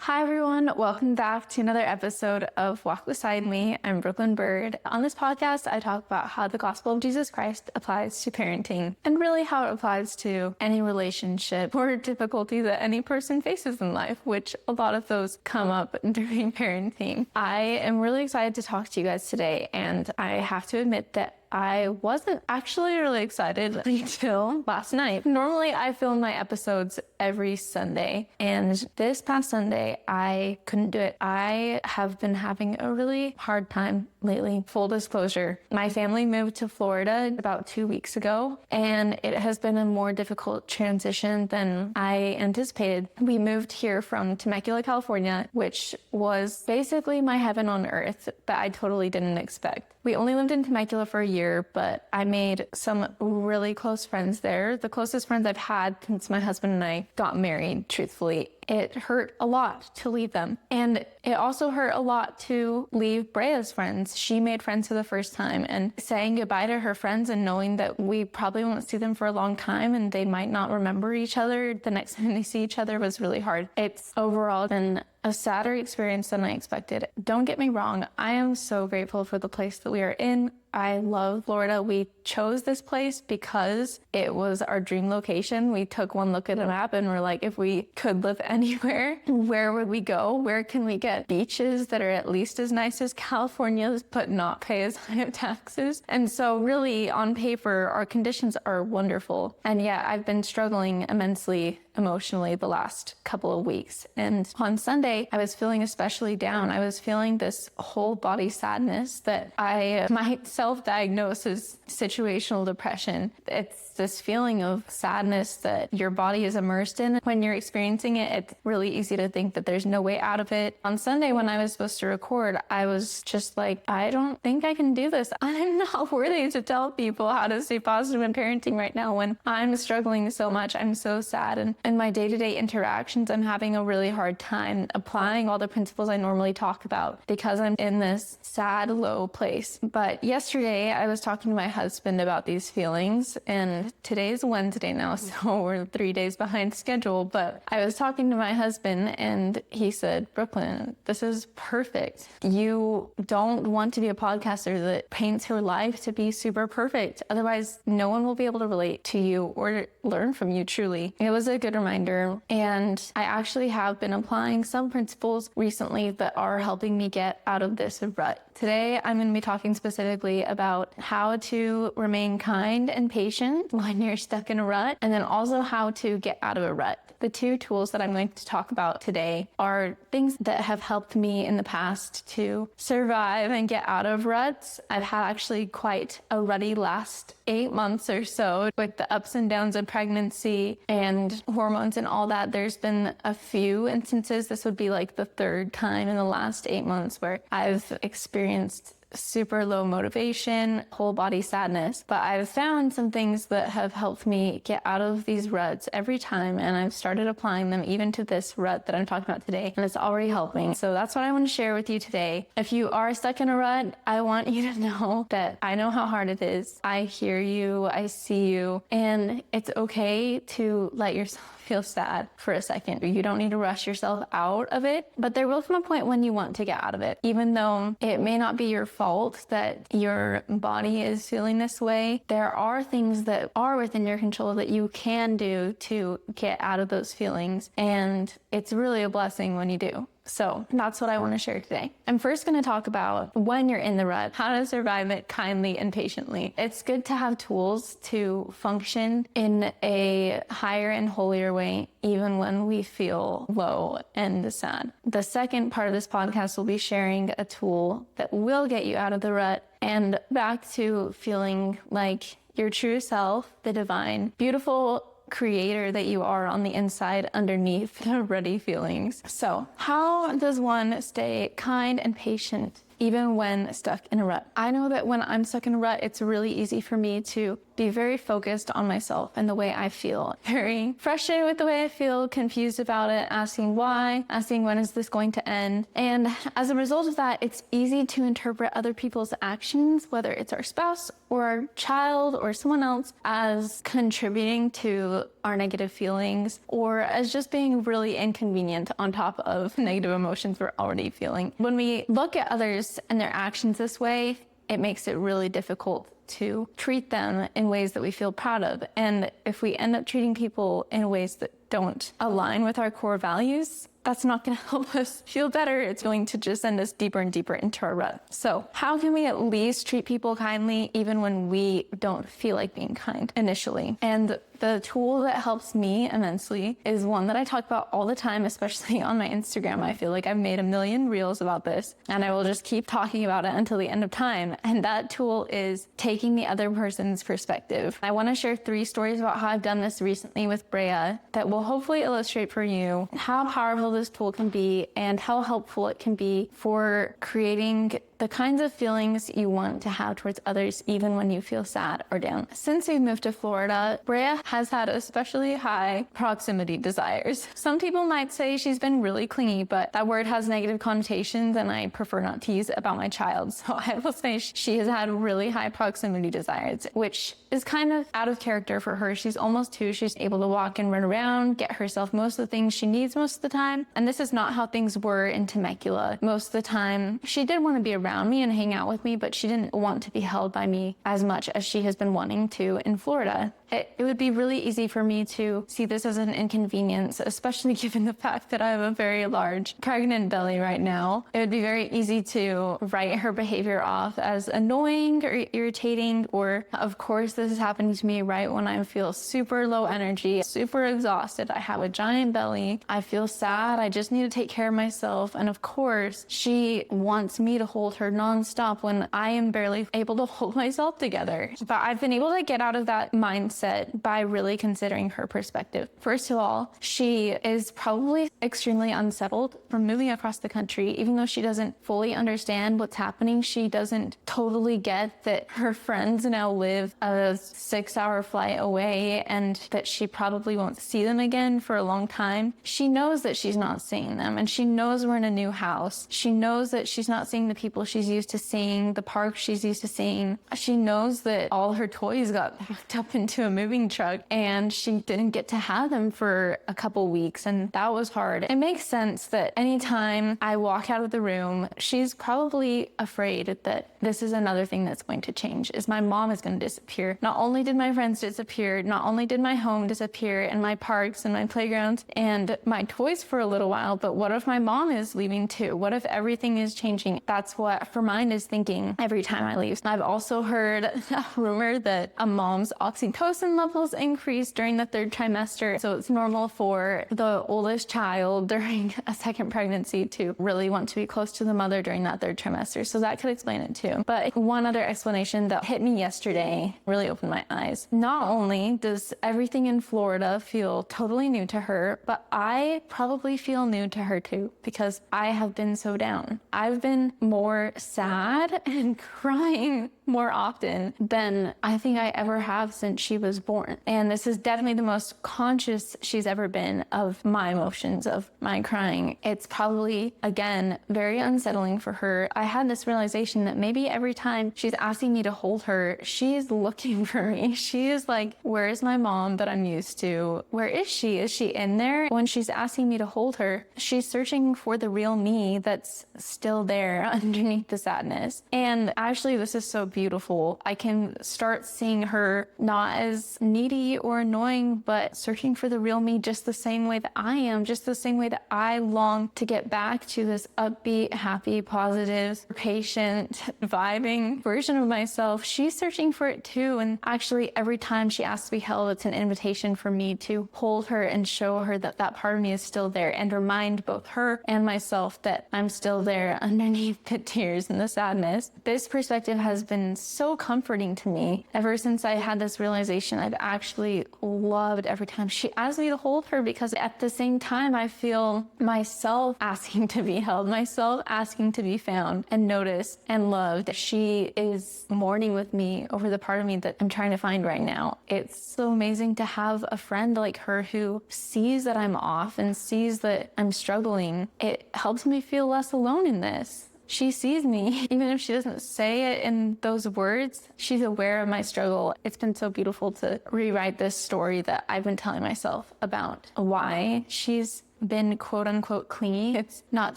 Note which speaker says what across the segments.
Speaker 1: Hi everyone, welcome back to another episode of Walk Beside Me. I'm Brooklyn Bird. On this podcast, I talk about how the gospel of Jesus Christ applies to parenting and really how it applies to any relationship or difficulty that any person faces in life, which a lot of those come up during parenting. I am really excited to talk to you guys today, and I have to admit that I wasn't actually really excited until last night. Normally, I film my episodes every Sunday, and this past Sunday, I couldn't do it. I have been having a really hard time lately. Full disclosure, my family moved to Florida about 2 weeks ago, and it has been a more difficult transition than I anticipated. We moved here from Temecula, California, which was basically my heaven on earth that I totally didn't expect. We only lived in Temecula for a year, but I made some really close friends there. The closest friends I've had since my husband and I got married, truthfully. It hurt a lot to leave them. And it also hurt a lot to leave Brea's friends. She made friends for the first time, and saying goodbye to her friends and knowing that we probably won't see them for a long time and they might not remember each other the next time they see each other was really hard. It's overall been a sadder experience than I expected. Don't get me wrong, I am so grateful for the place that we are in. I love Florida. We chose this place because it was our dream location. We took one look at a map and we're like, if we could live anywhere, where would we go? Where can we get beaches that are at least as nice as California's, but not pay as high of taxes? And so really, on paper, our conditions are wonderful. And yeah, I've been struggling immensely emotionally the last couple of weeks. And on Sunday, I was feeling especially down. I was feeling this whole body sadness that I might self-diagnose as situational depression. It's this feeling of sadness that your body is immersed in. When you're experiencing it, it's really easy to think that there's no way out of it. On Sunday, when I was supposed to record, I was just like, I don't think I can do this. I'm not worthy to tell people how to stay positive in parenting right now when I'm struggling so much. I'm so sad. And in my day-to-day interactions, I'm having a really hard time applying all the principles I normally talk about because I'm in this sad, low place. But yesterday, I was talking to my husband about these feelings, and today's Wednesday now, so we're 3 days behind schedule. But I was talking to my husband, and he said, Brooklyn, this is perfect. You don't want to be a podcaster that paints her life to be super perfect. Otherwise, no one will be able to relate to you or learn from you truly. It was a good reminder, and I actually have been applying some principles recently that are helping me get out of this rut. Today, I'm going to be talking specifically about how to remain kind and patient when you're stuck in a rut, and then also how to get out of a rut. The two tools that I'm going to talk about today are things that have helped me in the past to survive and get out of ruts. I've had actually quite a rutty last 8 months or so with the ups and downs of pregnancy and hormones and all that. There's been a few instances, this would be like the third time in the last 8 months where I've experienced super low motivation, whole body sadness. But I've found some things that have helped me get out of these ruts every time, and I've started applying them even to this rut that I'm talking about today, and it's already helping. So that's what I want to share with you today. If you are stuck in a rut, I want you to know that I know how hard it is. I hear you, I see you, and it's okay to let yourself feel sad for a second. You don't need to rush yourself out of it, but there will come a point when you want to get out of it. Even though it may not be your fault that your body is feeling this way, there are things that are within your control that you can do to get out of those feelings, and it's really a blessing when you do. So that's what I want to share today. I'm first going to talk about when you're in the rut, how to survive it kindly and patiently. It's good to have tools to function in a higher and holier way, even when we feel low and sad. The second part of this podcast will be sharing a tool that will get you out of the rut and back to feeling like your true self, the divine, beautiful creator that you are on the inside underneath the ruddy feelings. So how does one stay kind and patient even when stuck in a rut? I know that when I'm stuck in a rut, it's really easy for me to be very focused on myself and the way I feel, very frustrated with the way I feel, confused about it, asking why, asking when is this going to end. And as a result of that, it's easy to interpret other people's actions, whether it's our spouse or our child or someone else, as contributing to our negative feelings or as just being really inconvenient on top of negative emotions we're already feeling. When we look at others and their actions this way, it makes it really difficult to treat them in ways that we feel proud of. And if we end up treating people in ways that don't align with our core values, that's not going to help us feel better. It's going to just send us deeper and deeper into our rut. So how can we at least treat people kindly even when we don't feel like being kind initially? And the tool that helps me immensely is one that I talk about all the time, especially on my Instagram. I feel like I've made a million reels about this, and I will just keep talking about it until the end of time. And that tool is taking the other person's perspective. I want to share 3 stories about how I've done this recently with Brea that will hopefully illustrate for you how powerful this tool can be and how helpful it can be for creating the kinds of feelings you want to have towards others even when you feel sad or down. Since we moved to Florida, Brea has had especially high proximity desires. Some people might say she's been really clingy, but that word has negative connotations and I prefer not to use it about my child. So I will say she has had really high proximity desires, which is kind of out of character for her. She's almost 2. She's able to walk and run around, get herself most of the things she needs most of the time. And this is not how things were in Temecula. Most of the time, she did want to be around me and hang out with me, but she didn't want to be held by me as much as she has been wanting to in Florida. It would be really easy for me to see this as an inconvenience, especially given the fact that I have a very large pregnant belly right now. It would be very easy to write her behavior off as annoying or irritating, or of course this is happening to me right when I feel super low energy, super exhausted. I have a giant belly. I feel sad. I just need to take care of myself. And of course, she wants me to hold her nonstop when I am barely able to hold myself together. But I've been able to get out of that mindset by really considering her perspective. First of all, she is probably extremely unsettled from moving across the country. Even though she doesn't fully understand what's happening, she doesn't totally get that her friends now live a 6-hour flight away and that she probably won't see them again for a long time. She knows that she's not seeing them, and she knows we're in a new house. She knows that she's not seeing the people she's used to seeing, the park she's used to seeing. She knows that all her toys got packed up into a moving truck and she didn't get to have them for a couple weeks, and that was hard. It makes sense that anytime I walk out of the room, she's probably afraid that this is another thing that's going to change, is my mom is going to disappear. Not only did my friends disappear, not only did my home disappear and my parks and my playgrounds and my toys for a little while, but what if my mom is leaving too? What if everything is changing? That's what her mind is thinking every time I leave. I've also heard a rumor that a mom's oxytocin levels increase during the 3rd trimester. So it's normal for the oldest child during a second pregnancy to really want to be close to the mother during that 3rd trimester. So that could explain it too. But one other explanation that hit me yesterday really opened my eyes. Not only does everything in Florida feel totally new to her, but I probably feel new to her too, because I have been so down. I've been more sad and crying more often than I think I ever have since she was born. And this is definitely the most conscious she's ever been of my emotions, of my crying. It's probably, again, very unsettling for her. I had this realization that maybe every time she's asking me to hold her, she's looking for me. She is like, where is my mom that I'm used to? Where is she? Is she in there? When she's asking me to hold her, she's searching for the real me that's still there underneath the sadness. And actually, this is so beautiful. I can start seeing her not as needy or annoying, but searching for the real me just the same way that I am, just the same way that I long to get back to this upbeat, happy, positive, patient, vibing version of myself. She's searching for it too. And actually, every time she asks to be held, it's an invitation for me to hold her and show her that that part of me is still there, and remind both her and myself that I'm still there underneath the tears and the sadness. This perspective has been been so comforting to me. Ever since I had this realization, I've actually loved every time she asks me to hold her, because at the same time, I feel myself asking to be held, myself asking to be found and noticed and loved. She is mourning with me over the part of me that I'm trying to find right now. It's so amazing to have a friend like her who sees that I'm off and sees that I'm struggling. It helps me feel less alone in this. She sees me, even if she doesn't say it in those words, she's aware of my struggle. It's been so beautiful to rewrite this story that I've been telling myself about why she's been quote unquote clingy. It's not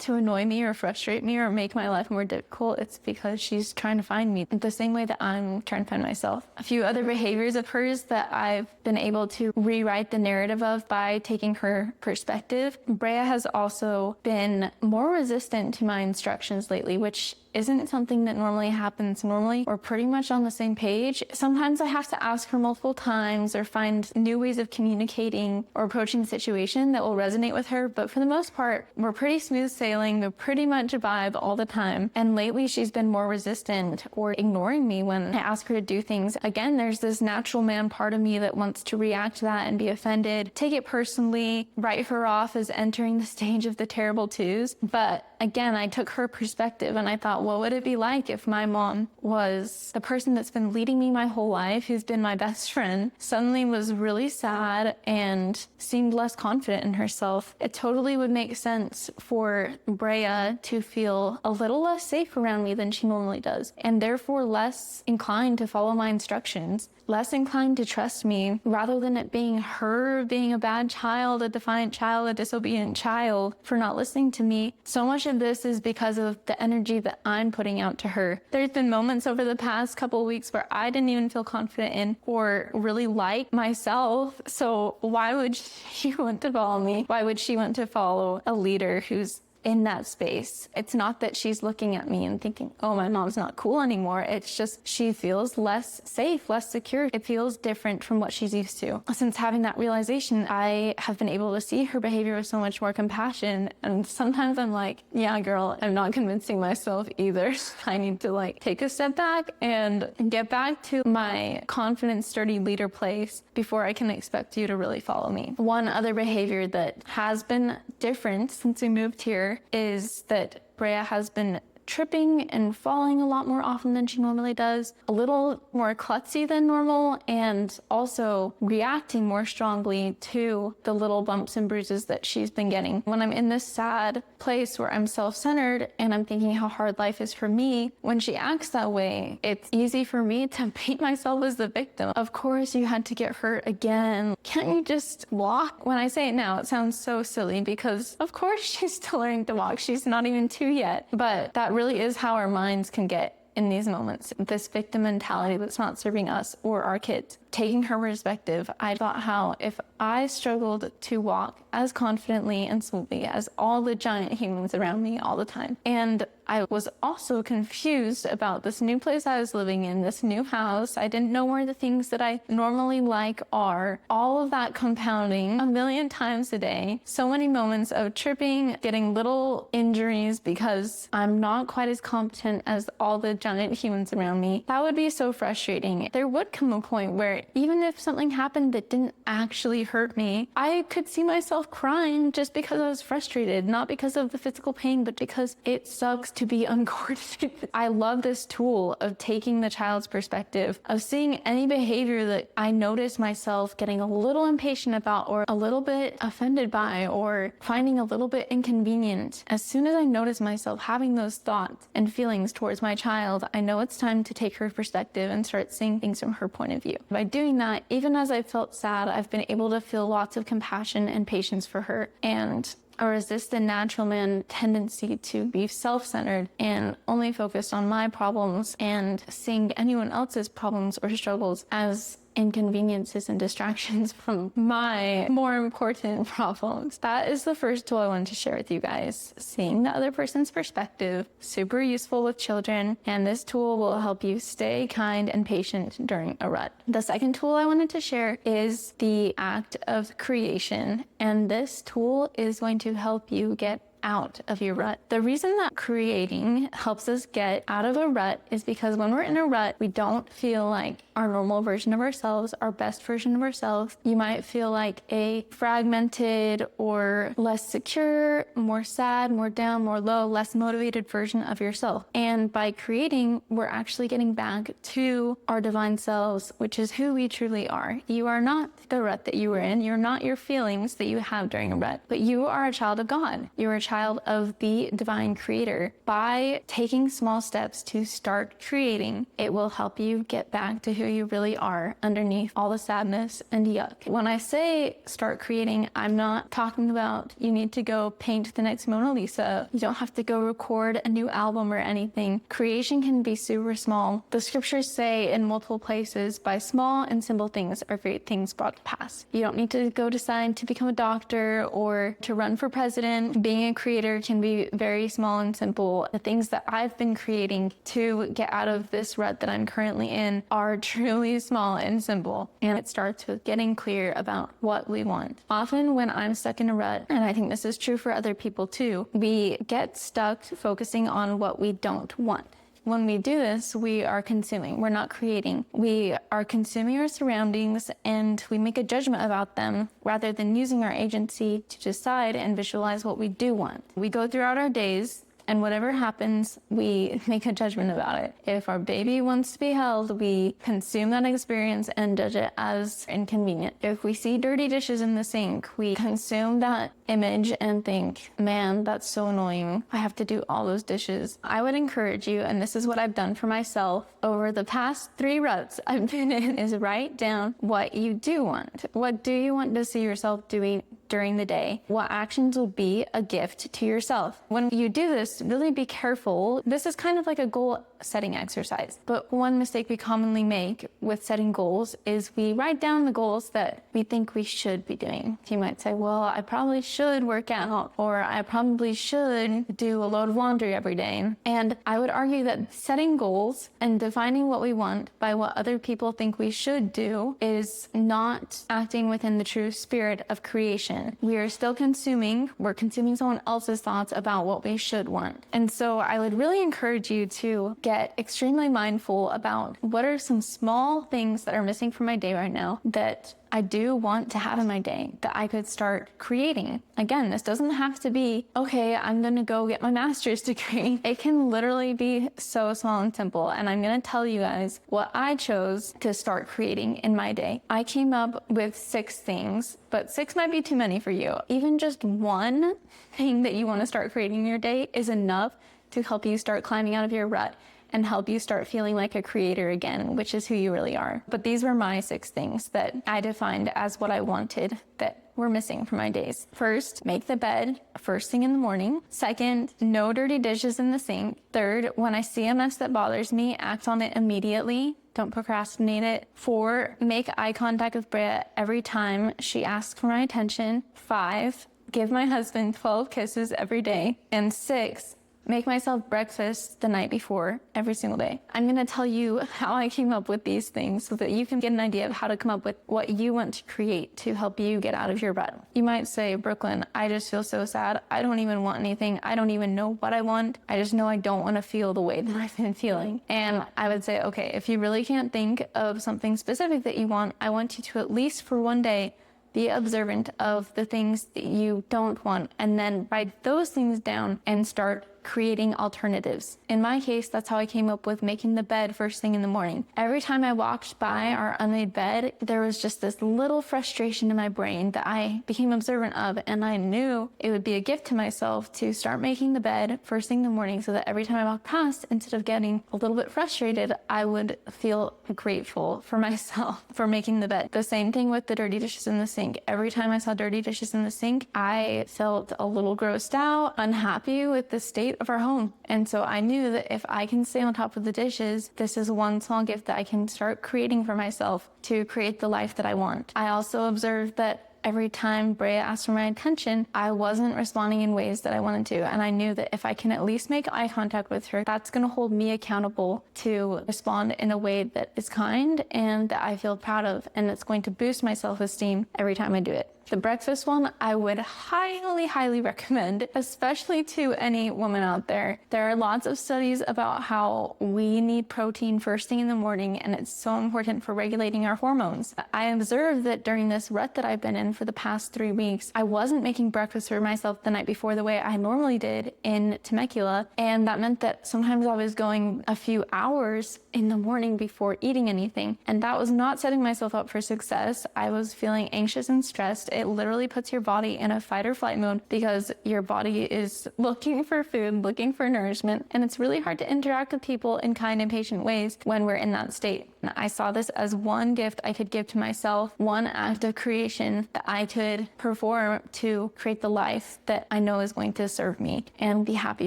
Speaker 1: to annoy me or frustrate me or make my life more difficult. It's because she's trying to find me the same way that I'm trying to find myself. A few other behaviors of hers that I've been able to rewrite the narrative of by taking her perspective. Brea has also been more resistant to my instructions lately, which isn't something that normally happens. Normally, we're pretty much on the same page. Sometimes I have to ask her multiple times or find new ways of communicating or approaching the situation that will resonate with her. But for the most part, we're pretty smooth sailing. We're pretty much a vibe all the time. And lately, she's been more resistant or ignoring me when I ask her to do things. Again, there's this natural man part of me that wants to react to that and be offended, take it personally, write her off as entering the stage of the terrible twos. But again, I took her perspective and I thought, what would it be like if my mom was the person that's been leading me my whole life, who's been my best friend, suddenly was really sad and seemed less confident in herself? It totally would make sense for Brea to feel a little less safe around me than she normally does, and therefore less inclined to follow my instructions, less inclined to trust me, rather than it being her being a bad child, a defiant child, a disobedient child for not listening to me. So much of this is because of the energy that I'm putting out to her. There's been moments over the past couple of weeks where I didn't even feel confident in or really like myself. So why would she want to follow me? Why would she want to follow a leader who's in that space? It's not that she's looking at me and thinking, oh, my mom's not cool anymore. It's just she feels less safe, less secure. It feels different from what she's used to. Since having that realization, I have been able to see her behavior with so much more compassion. And sometimes I'm like, yeah, girl, I'm not convincing myself either. I need to take a step back and get back to my confident, sturdy leader place before I can expect you to really follow me. One other behavior that has been different since we moved here is that Brea has been tripping and falling a lot more often than she normally does, a little more klutzy than normal, and also reacting more strongly to the little bumps and bruises that she's been getting. When I'm in this sad place where I'm self-centered and I'm thinking how hard life is for me, when she acts that way, it's easy for me to paint myself as the victim. Of course you had to get hurt again. Can't you just walk? When I say it now, it sounds so silly because of course she's still learning to walk. She's not even 2 yet, but that really is how our minds can get in these moments. This victim mentality that's not serving us or our kids. Taking her perspective, I thought how if I struggled to walk as confidently and smoothly as all the giant humans around me all the time, and I was also confused about this new place I was living in, this new house. I didn't know where the things that I normally like are. All of that compounding a million times a day. So many moments of tripping, getting little injuries because I'm not quite as competent as all the giant humans around me. That would be so frustrating. There would come a point where even if something happened that didn't actually hurt me, I could see myself crying just because I was frustrated, not because of the physical pain, but because it sucks to be uncoordinated. I love this tool of taking the child's perspective, of seeing any behavior that I notice myself getting a little impatient about or a little bit offended by or finding a little bit inconvenient. As soon as I notice myself having those thoughts and feelings towards my child, I know it's time to take her perspective and start seeing things from her point of view. By doing that, even as I felt sad, I've been able to feel lots of compassion and patience for her, and I resist the natural man tendency to be self-centered and only focused on my problems and seeing anyone else's problems or struggles as inconveniences and distractions from my more important problems. That is the first tool I wanted to share with you guys. Seeing the other person's perspective, super useful with children, and this tool will help you stay kind and patient during a rut. The second tool I wanted to share is the act of creation, and this tool is going to help you get out of your rut. The reason that creating helps us get out of a rut is because when we're in a rut, we don't feel like our normal version of ourselves, our best version of ourselves. You might feel like a fragmented or less secure, more sad, more down, more low, less motivated version of yourself. And by creating, we're actually getting back to our divine selves, which is who we truly are. You are not the rut that you were in. You're not your feelings that you have during a rut, but you are a child of God. You're a child of the divine creator. By taking small steps to start creating, it will help you get back to who you really are underneath all the sadness and yuck. When I say start creating, I'm not talking about you need to go paint the next Mona Lisa. You don't have to go record a new album or anything. Creation can be super small. The scriptures say in multiple places, by small and simple things are great things brought to pass. You don't need to go decide to become a doctor or to run for president. Being a creator can be very small and simple. The things that I've been creating to get out of this rut that I'm currently in are truly small and simple. And it starts with getting clear about what we want. Often when I'm stuck in a rut, and I think this is true for other people too, we get stuck focusing on what we don't want. When we do this, we are consuming. We're not creating. We are consuming our surroundings and we make a judgment about them rather than using our agency to decide and visualize what we do want. We go throughout our days, and whatever happens, we make a judgment about it. If our baby wants to be held, we consume that experience and judge it as inconvenient. If we see dirty dishes in the sink, we consume that image and think, man, that's so annoying. I have to do all those dishes. I would encourage you, and this is what I've done for myself over the past 3 ruts I've been in, is write down what you do want. What do you want to see yourself doing during the day? What actions will be a gift to yourself? When you do this, really be careful. This is kind of like a goal setting exercise. But one mistake we commonly make with setting goals is we write down the goals that we think we should be doing. You might say, well, I probably should work out, or I probably should do a load of laundry every day. And I would argue that setting goals and defining what we want by what other people think we should do is not acting within the true spirit of creation. We are still consuming. We're consuming someone else's thoughts about what we should want. And so I would really encourage you to get extremely mindful about what are some small things that are missing from my day right now that I do want to have in my day that I could start creating. Again, this doesn't have to be, okay, I'm going to go get my master's degree. It can literally be so small and simple. And I'm going to tell you guys what I chose to start creating in my day. I came up with 6 things, but 6 might be too many for you. Even just one thing that you want to start creating in your day is enough to help you start climbing out of your rut and help you start feeling like a creator again, which is who you really are. But these were my 6 things that I defined as what I wanted that were missing from my days. First, make the bed first thing in the morning. Second, no dirty dishes in the sink. Third, when I see a mess that bothers me, act on it immediately. Don't procrastinate it. 4, make eye contact with Brea every time she asks for my attention. 5, give my husband 12 kisses every day. And 6, make myself breakfast the night before every single day. I'm going to tell you how I came up with these things so that you can get an idea of how to come up with what you want to create to help you get out of your rut. You might say, Brooklyn, I just feel so sad. I don't even want anything. I don't even know what I want. I just know I don't want to feel the way that I've been feeling. And I would say, okay, if you really can't think of something specific that you want, I want you to at least for one day be observant of the things that you don't want, and then write those things down and start creating alternatives. In my case, that's how I came up with making the bed first thing in the morning. Every time I walked by our unmade bed, there was just this little frustration in my brain that I became observant of, and I knew it would be a gift to myself to start making the bed first thing in the morning so that every time I walked past, instead of getting a little bit frustrated, I would feel grateful for myself for making the bed. The same thing with the dirty dishes in the sink. Every time I saw dirty dishes in the sink, I felt a little grossed out, unhappy with the state of our home. And so I knew that if I can stay on top of the dishes, this is one small gift that I can start creating for myself to create the life that I want. I also observed that every time Brea asked for my attention, I wasn't responding in ways that I wanted to. And I knew that if I can at least make eye contact with her, that's going to hold me accountable to respond in a way that is kind and that I feel proud of. And it's going to boost my self-esteem every time I do it. The breakfast one, I would highly recommend, especially to any woman out there. There are lots of studies about how we need protein first thing in the morning, and it's so important for regulating our hormones. I observed that during this rut that I've been in for the past 3 weeks, I wasn't making breakfast for myself the night before the way I normally did in Temecula, and that meant that sometimes I was going a few hours in the morning before eating anything, and that was not setting myself up for success. I was feeling anxious and stressed. It literally puts your body in a fight or flight mode because your body is looking for food, looking for nourishment, and it's really hard to interact with people in kind and patient ways when we're in that state. And I saw this as one gift I could give to myself, one act of creation that I could perform to create the life that I know is going to serve me and be happy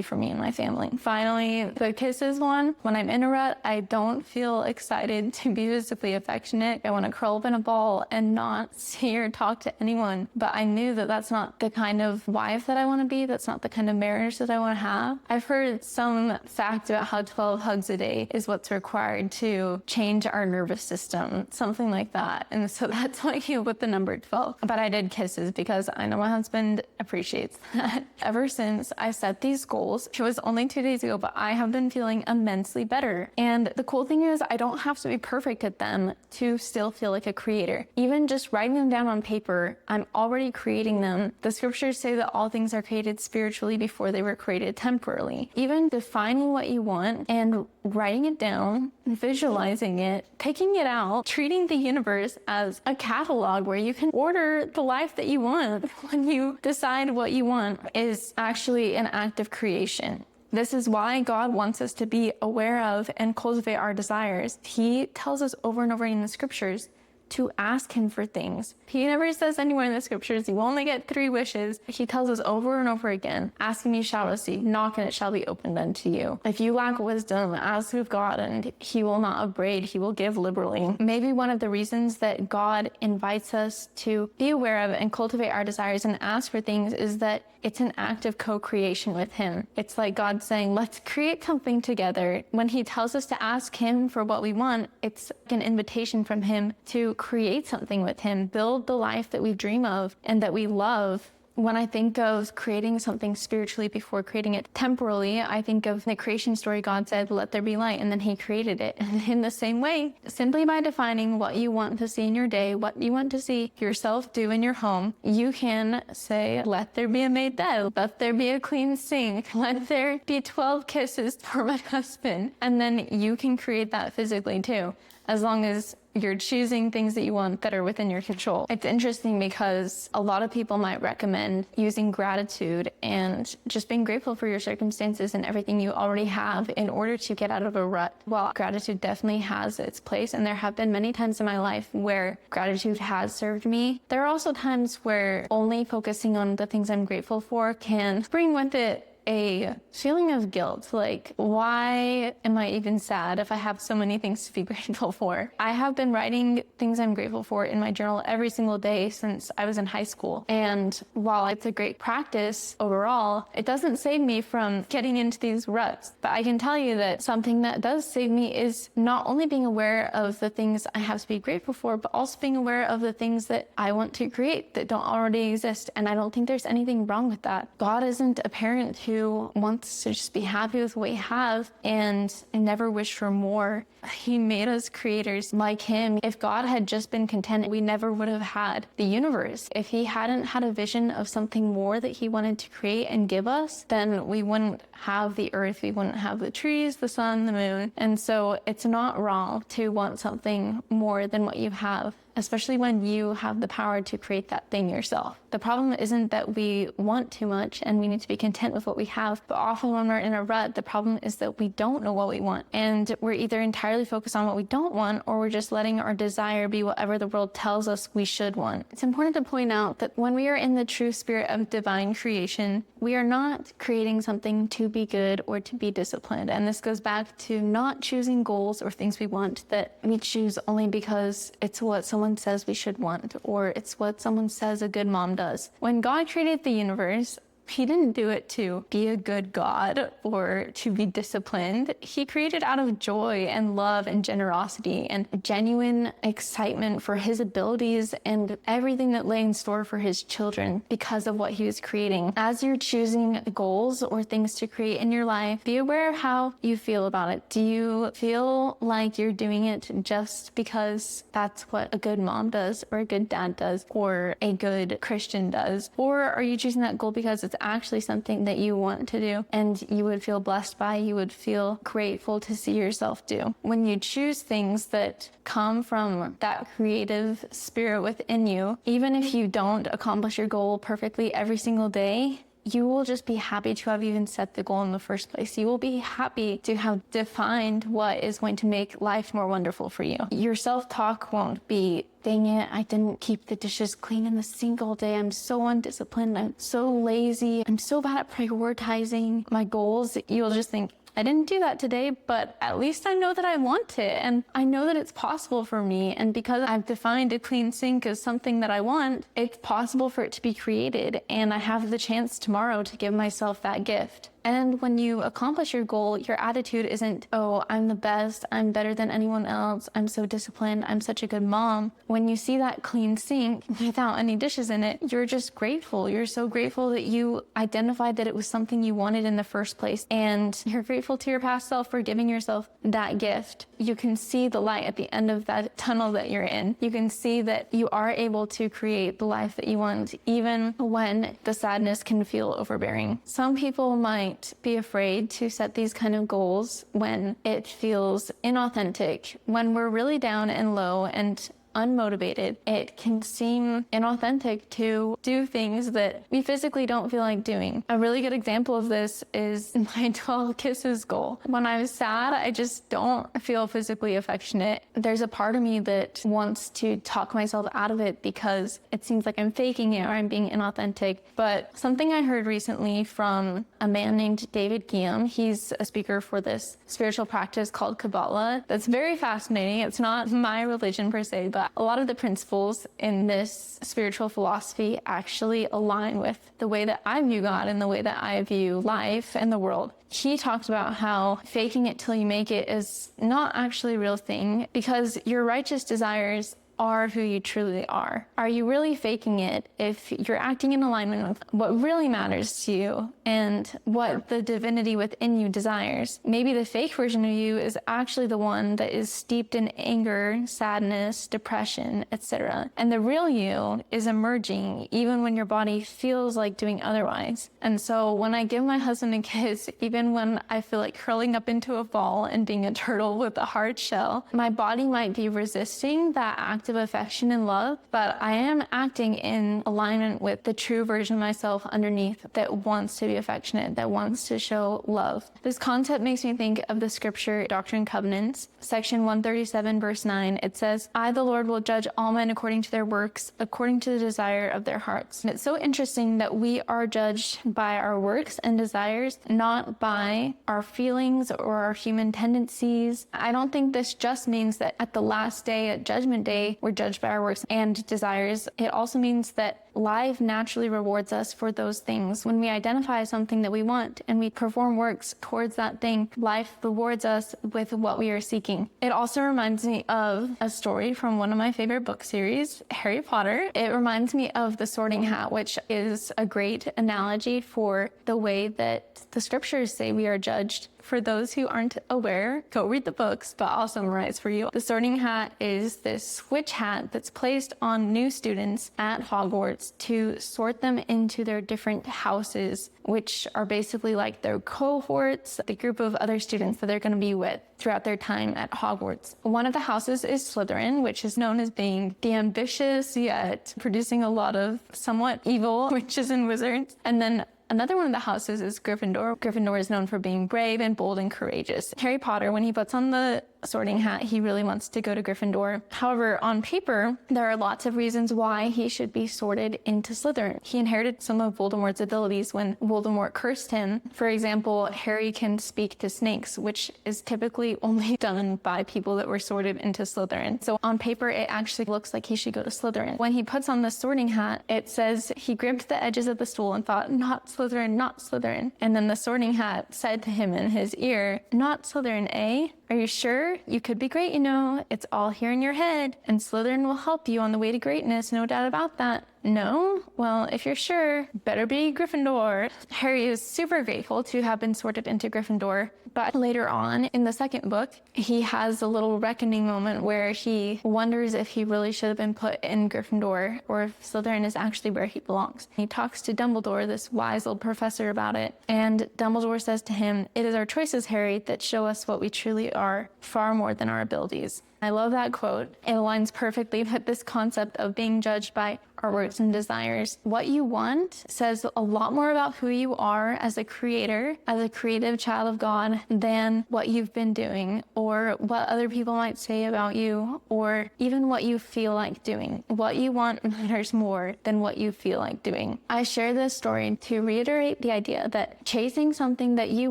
Speaker 1: for me and my family. Finally, the kisses one. When I'm in a rut, I don't feel excited to be physically affectionate. I want to curl up in a ball and not see or talk to anyone. But I knew that that's not the kind of wife that I want to be. That's not the kind of marriage that I want to have. I've heard some fact about how 12 hugs a day is what's required to change our nervous system, something like that. And so that's why I came up with the number 12. But I did kisses because I know my husband appreciates that. Ever since I set these goals, it was only 2 days ago, but I have been feeling immensely better. And the cool thing is I don't have to be perfect at them to still feel like a creator. Even just writing them down on paper, I'm already creating them. The scriptures say that all things are created spiritually before they were created temporally. Even defining what you want and writing it down, visualizing it, picking it out, treating the universe as a catalog where you can order the life that you want when you decide what you want is actually an act of creation. This is why God wants us to be aware of and cultivate our desires. He tells us over and over in the scriptures to ask him for things. He never says anywhere in the scriptures, you only get 3 wishes. He tells us over and over again, ask and you shall receive, knock and it shall be opened unto you. If you lack wisdom, ask of God and he will not upbraid, he will give liberally. Maybe one of the reasons that God invites us to be aware of and cultivate our desires and ask for things is that it's an act of co-creation with him. It's like God saying, let's create something together. When he tells us to ask him for what we want, it's an invitation from him to create something with him, build the life that we dream of and that we love. When I think of creating something spiritually before creating it temporally, I think of the creation story. God said, let there be light, and then he created it. And in the same way, simply by defining what you want to see in your day, what you want to see yourself do in your home, you can say, let there be a made bed, let there be a clean sink, let there be 12 kisses for my husband. And then you can create that physically too, as long as you're choosing things that you want that are within your control. It's interesting because a lot of people might recommend using gratitude and just being grateful for your circumstances and everything you already have in order to get out of a rut. While gratitude definitely has its place, and there have been many times in my life where gratitude has served me, there are also times where only focusing on the things I'm grateful for can bring with it a feeling of guilt, like, why am I even sad if I have so many things to be grateful for? I have been writing things I'm grateful for in my journal every single day since I was in high school. And while it's a great practice overall, it doesn't save me from getting into these ruts. But I can tell you that something that does save me is not only being aware of the things I have to be grateful for, but also being aware of the things that I want to create that don't already exist. And I don't think there's anything wrong with that. God isn't a parent who wants to just be happy with what we have and never wish for more. He made us creators like him. If God had just been content, we never would have had the universe. If he hadn't had a vision of something more that he wanted to create and give us, then we wouldn't have the earth, we wouldn't have the trees, the sun, the moon. And so it's not wrong to want something more than what you have, especially when you have the power to create that thing yourself. The problem isn't that we want too much and we need to be content with what we have, but often when we're in a rut, the problem is that we don't know what we want. And we're either entirely focused on what we don't want, or we're just letting our desire be whatever the world tells us we should want. It's important to point out that when we are in the true spirit of divine creation, we are not creating something to be good or to be disciplined. And this goes back to not choosing goals or things we want that we choose only because it's what someone says we should want, or it's what someone says a good mom does. When God created the universe, He didn't do it to be a good God or to be disciplined. He created out of joy and love and generosity and genuine excitement for his abilities and everything that lay in store for his children because of what he was creating. As you're choosing goals or things to create in your life, be aware of how you feel about it. Do you feel like you're doing it just because that's what a good mom does or a good dad does or a good Christian does? Or are you choosing that goal because it's actually something that you want to do and you would feel blessed by, you would feel grateful to see yourself do? When you choose things that come from that creative spirit within you, even if you don't accomplish your goal perfectly every single day, you will just be happy to have even set the goal in the first place. You will be happy to have defined what is going to make life more wonderful for you. Your self-talk won't be, dang it, I didn't keep the dishes clean in the sink all day. I'm so undisciplined. I'm so lazy. I'm so bad at prioritizing my goals. You'll just think, I didn't do that today, but at least I know that I want it and I know that it's possible for me. And because I've defined a clean sink as something that I want, it's possible for it to be created. And I have the chance tomorrow to give myself that gift. And when you accomplish your goal, your attitude isn't, oh, I'm the best, I'm better than anyone else, I'm so disciplined, I'm such a good mom. When you see that clean sink without any dishes in it, you're just grateful. You're so grateful that you identified that it was something you wanted in the first place. And you're grateful to your past self for giving yourself that gift. You can see the light at the end of that tunnel that you're in. You can see that you are able to create the life that you want, even when the sadness can feel overbearing. Some people might be afraid to set these kind of goals when it feels inauthentic, when we're really down and low and unmotivated. It can seem inauthentic to do things that we physically don't feel like doing. A really good example of this is my 12 kisses goal. When I was sad, I just don't feel physically affectionate. There's a part of me that wants to talk myself out of it because it seems like I'm faking it or I'm being inauthentic. But something I heard recently from a man named David Guillaume, he's a speaker for this spiritual practice called Kabbalah. That's very fascinating. It's not my religion per se, but a lot of the principles in this spiritual philosophy actually align with the way that I view God and the way that I view life and the world. He talks about how faking it till you make it is not actually a real thing because your righteous desires are who you truly are. Are you really faking it if you're acting in alignment with what really matters to you and what the divinity within you desires? Maybe the fake version of you is actually the one that is steeped in anger, sadness, depression, etc. And the real you is emerging even when your body feels like doing otherwise. And so when I give my husband a kiss, even when I feel like curling up into a ball and being a turtle with a hard shell, my body might be resisting that act of affection and love, but I am acting in alignment with the true version of myself underneath that wants to be affectionate, that wants to show love. This concept makes me think of the scripture Doctrine and Covenants, section 137, verse 9. It says, I, the Lord, will judge all men according to their works, according to the desire of their hearts. And it's so interesting that we are judged by our works and desires, not by our feelings or our human tendencies. I don't think this just means that at the last day, at Judgment Day, we're judged by our works and desires. It also means that life naturally rewards us for those things. When we identify something that we want and we perform works towards that thing, life rewards us with what we are seeking. It also reminds me of a story from one of my favorite book series, Harry Potter. It reminds me of the Sorting Hat, which is a great analogy for the way that the scriptures say we are judged. For those who aren't aware, go read the books, but I'll summarize for you. The Sorting Hat is this switch hat that's placed on new students at Hogwarts to sort them into their different houses, which are basically like their cohorts, the group of other students that they're going to be with throughout their time at Hogwarts. One of the houses is Slytherin, which is known as being the ambitious yet producing a lot of somewhat evil witches and wizards. And then another one of the houses is Gryffindor. Gryffindor is known for being brave and bold and courageous. Harry Potter, when he puts on the Sorting Hat, he really wants to go to Gryffindor. However, on paper, there are lots of reasons why he should be sorted into Slytherin. He inherited some of Voldemort's abilities when Voldemort cursed him. For example, Harry can speak to snakes, which is typically only done by people that were sorted into Slytherin. So on paper, it actually looks like he should go to Slytherin. When he puts on the Sorting Hat, it says he gripped the edges of the stool and thought, not Slytherin, not Slytherin. And then the Sorting Hat said to him in his ear, not Slytherin, eh? Are you sure? You could be great, you know. It's all here in your head. And Slytherin will help you on the way to greatness, no doubt about that. No? Well, if you're sure, better be Gryffindor. Harry is super grateful to have been sorted into Gryffindor, but later on in the second book, he has a little reckoning moment where he wonders if he really should have been put in Gryffindor or if Slytherin is actually where he belongs. He talks to Dumbledore, this wise old professor, about it, and Dumbledore says to him, "It is our choices, Harry, that show us what we truly are, far more than our abilities." I love that quote. It aligns perfectly with this concept of being judged by our works and desires. What you want says a lot more about who you are as a creator, as a creative child of God, than what you've been doing or what other people might say about you or even what you feel like doing. What you want matters more than what you feel like doing. I share this story to reiterate the idea that chasing something that you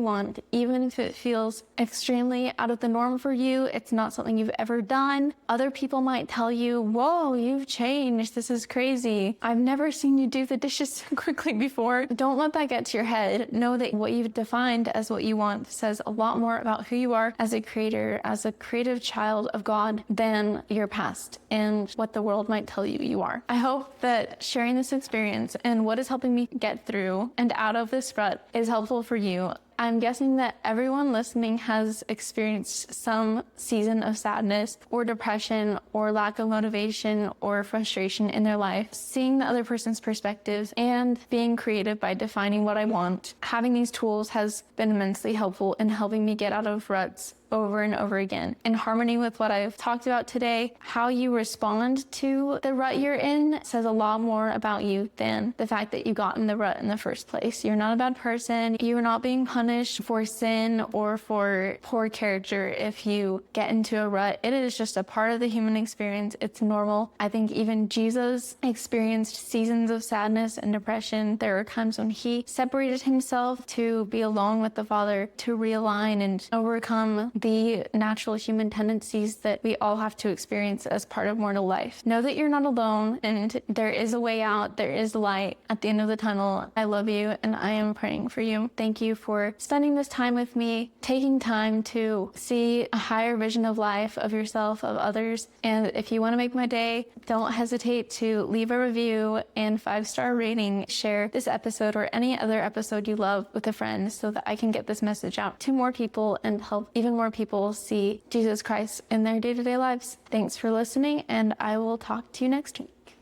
Speaker 1: want, even if it feels extremely out of the norm for you, it's not something you've ever done. Other people might tell you, whoa, you've changed. This is crazy. I've never seen you do the dishes so quickly before. Don't let that get to your head. Know that what you've defined as what you want says a lot more about who you are as a creator, as a creative child of God, than your past and what the world might tell you you are. I hope that sharing this experience and what is helping me get through and out of this rut is helpful for you. I'm guessing that everyone listening has experienced some season of sadness or depression or lack of motivation or frustration in their life. Seeing the other person's perspective and being creative by defining what I want, having these tools has been immensely helpful in helping me get out of ruts over and over again. In harmony with what I've talked about today, how you respond to the rut you're in says a lot more about you than the fact that you got in the rut in the first place. You're not a bad person. You're not being punished for sin or for poor character if you get into a rut. It is just a part of the human experience. It's normal. I think even Jesus experienced seasons of sadness and depression. There were times when he separated himself to be alone with the Father, to realign and overcome the natural human tendencies that we all have to experience as part of mortal life. Know that you're not alone and there is a way out. There is light at the end of the tunnel. I love you and I am praying for you. Thank you for spending this time with me, taking time to see a higher vision of life, of yourself, of others. And if you want to make my day, don't hesitate to leave a review and 5-star rating. Share this episode or any other episode you love with a friend so that I can get this message out to more people and help even more people see Jesus Christ in their day-to-day lives. Thanks for listening, and I will talk to you next week.